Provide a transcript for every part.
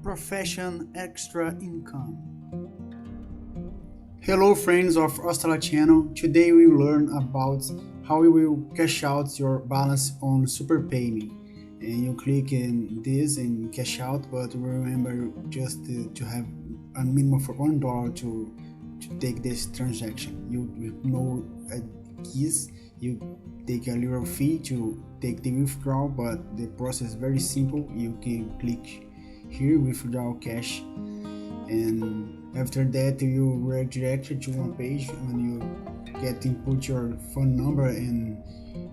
profession extra income. Hello friends of Ostala channel. Today we will learn about how you will cash out your balance on SuperPay Me. And you click in this and cash out, but remember just to have a minimum for $1 to take this transaction. You know keys, you take a little fee to take the withdrawal, but the process is very simple. You can click here, withdraw cash, and after that you redirect to one page and you get input your phone number and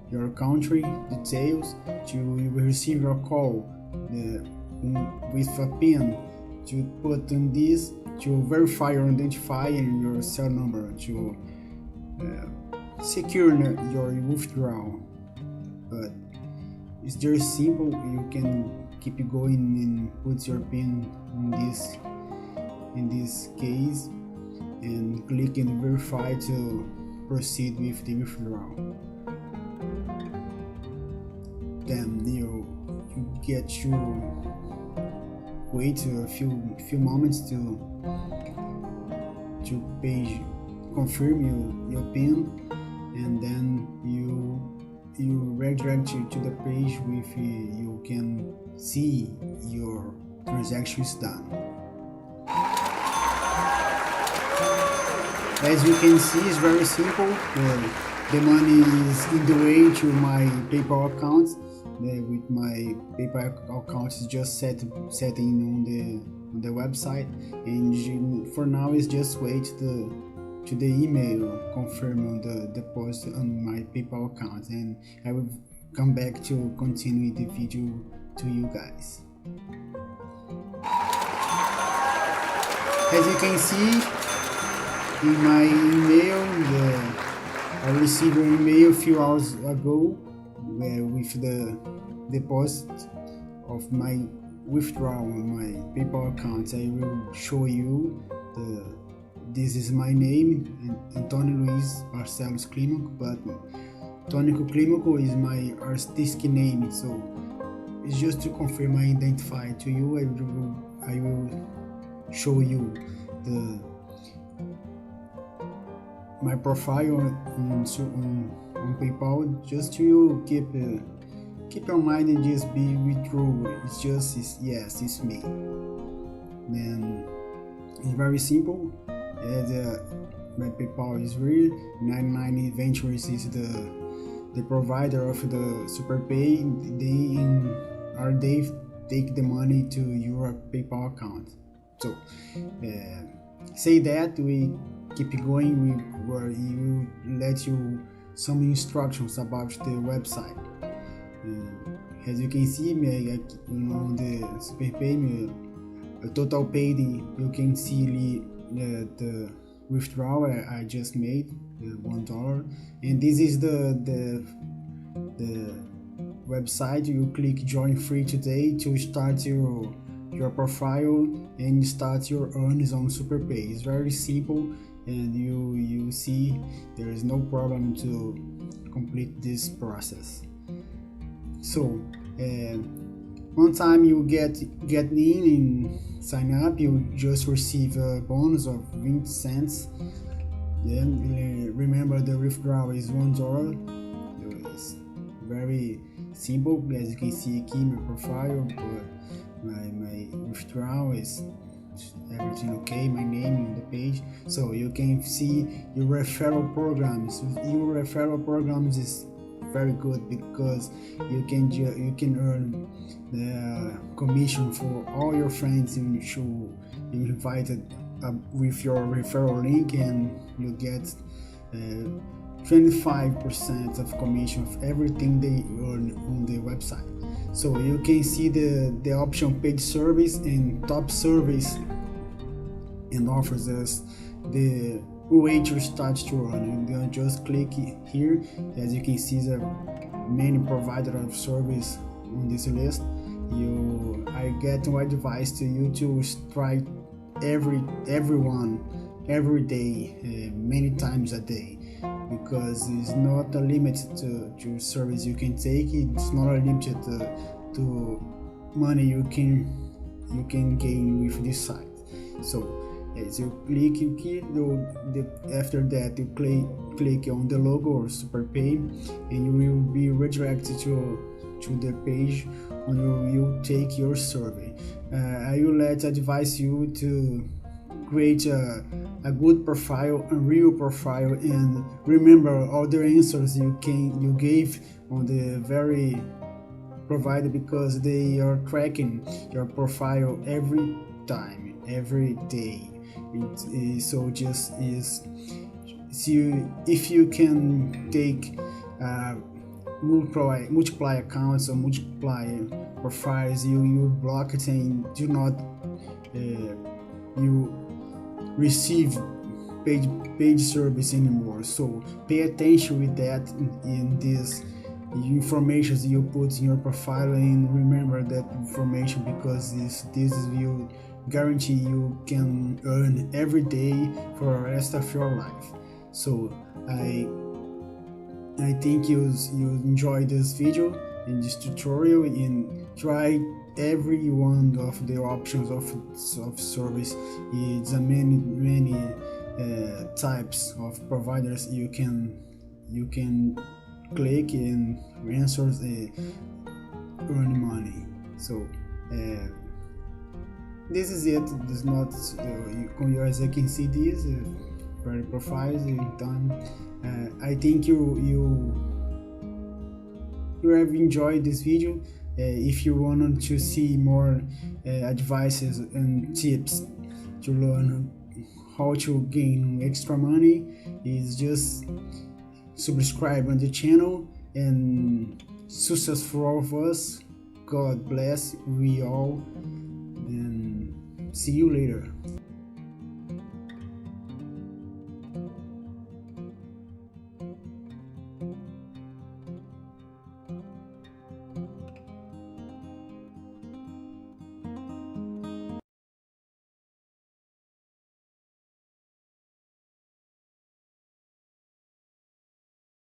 your country details. You will receive your call with a pin to put in this to verify your identifier and your cell number to secure your withdrawal. But it's very simple. You can keep going and put your pin in this case and click and verify to proceed with the withdrawal. Then you get to wait a few moments to page confirm your PIN, and then you redirect to the page with you can see your transactions done. As you can see, it's very simple. The money is in the way to my PayPal account. With my PayPal account is just setting on the website, and for now is just wait to the email confirm on the deposit on my PayPal account, and I will come back to continue the video to you guys. As you can see in my email, I received an email a few hours ago with the deposit of my withdrawal on my PayPal account. I will show you this is my name, Antônio Luiz Barcelos Climaco, but Tônico Climaco is my artistic name, so it's just to confirm my identify to you. I will show you my profile on PayPal, just to keep your mind and just be with you. Yes, it's me. Then it's very simple. My PayPal is real. 99 Ventures is the provider of the SuperPay. They take the money to your PayPal account. So say that we keep going, where you let you some instructions about the website. As you can see, on the SuperPay total paid, you can see the withdrawal I just made, $1, and this is the website. You click join free today to start your profile and start your earnings on SuperPay. It's very simple, and you see there is no problem to complete this process. So one time you get in and sign up, you just receive a bonus of 20 cents. Then remember, the withdrawal is $1. It's very simple. As you can see here, my profile, but my withdrawal is everything okay, my name on the page. So you can see your referral programs. Your referral programs is very good because you can earn the commission for all your friends you invited with your referral link, and you get 25% of commission of everything they earn on the website. So you can see the option paid service and top service, and offers us the way to start to run. You just click here. As you can see, there are many providers of service on this list. I get my advice to you to try everyone every day, many times a day, because it's not a limit to service you can take. It's not a limit to money you can you can gain with this site. So as you click after that you click on the logo or SuperPay, and you will be redirected to the page when you will take your survey. I will advise you to create a good profile, a real profile, and remember all the answers you gave on the very provided, because they are tracking your profile every time, every day. So just is, if you can take multiply accounts or multiply profiles, you block it and do not you receive paid service anymore. So pay attention with that in this information you put in your profile, and remember that information, because this will guarantee you can earn every day for the rest of your life. So I think you enjoyed this video and this tutorial, and try every one of the options of service. It's a many types of providers you can click and answers earn money. So this is it. This is not as you can see, this very profiles done. I think you have enjoyed this video. If you wanted to see more advices and tips to learn how to gain extra money, is just subscribe on the channel, and success for all of us. God bless we all, and see you later.